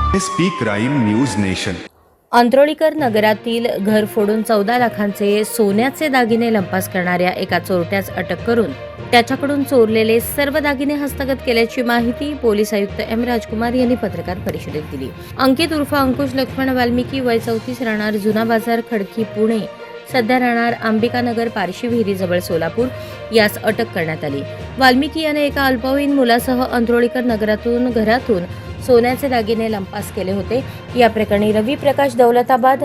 SP crime news nation. Antrolikar नगरातील घर फोडून 14 लाखांचे सोन्याचे दागिने लंपास करणाऱ्या एका चोरट्यास अटक करून त्याच्याकडून चोरलेले सर्व दागिने हस्तगत केल्याची माहिती पोलीस आयुक्त एम राजकुमार यांनी पत्रकार परिषदेत दिली. अंकित उर्फ अंकुश लक्ष्मण वाल्मिकी, वय 34, राहणार जुना बाजार, खडकी, पुणे, सध्या राहणार अंबिकानगर, पारशी विहिरीजवळ, सोलापूर, यास अटक करण्यात आली. वाल्मिकी याने एका अल्पवयीन मुलासह अंत्रोळीकर घरातून सोन्याचे दागिने लंपास केले होते. या प्रकरणी रवी प्रकाश दौलताबाद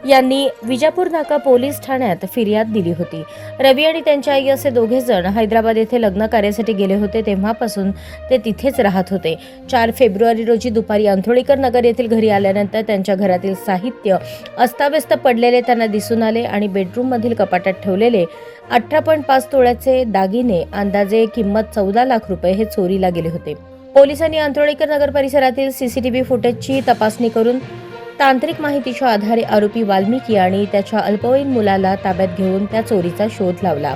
यांनी विजापूर नाका पोलीस ठाण्यात फिर्याद दिली होती. रवी आणि त्यांच्या आई असे दोघे जण हैदराबाद येथे लग्न कार्यासाठी गेले होते. तेव्हापासून ते तिथेच राहत होते. 4 फेब्रुवारी रोजी दुपारी अंत्रोळीकर नगर येथील घरी आल्यानंतर त्यांच्या घरातील साहित्य अस्ताव्यस्त पडलेले त्यांना दिसून आले आणि बेडरूममधील कपाटात ठेवलेले 18.5 तोळ्याचे दागिने, अंदाजे किंमत 14 लाख रुपये, हे चोरीला गेले होते. पोलिसांनी अंत्रोळीकर नगर परिसरातील सीसीटीव्ही फुटेजची तपासणी करून तांत्रिक माहितीच्या आधारे आरोपी वाल्मिकी आणि त्याच्या अल्पवयीन मुलाला ताब्यात घेऊन त्या चोरीचा शोध लावला.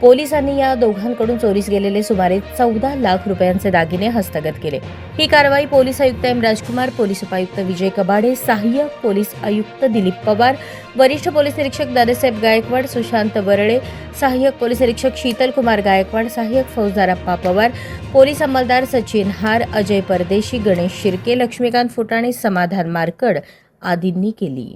पोलिसांनी या दोघांकडून चोरीस गेलेले सुमारे 14 लाख रुपयांचे दागिने हस्तगत केले. ही कारवाई पोलीस आयुक्त एम राजकुमार, पोलीस उपायुक्त विजय कबाडे, सहाय्यक पोलीस आयुक्त दिलीप पवार, वरिष्ठ पोलीस निरीक्षक दादासाहेब गायकवाड, सुशांत बरळे, सहाय्यक पोलीस निरीक्षक शीतल कुमार गायकवाड, सहाय्यक फौजदार अप्पा पवार, पोलीस अंमलदार सचिन हार, अजय परदेशी, गणेश शिर्के, लक्ष्मीकांत फुटाणे, समाधान मारकड आदींनी केली.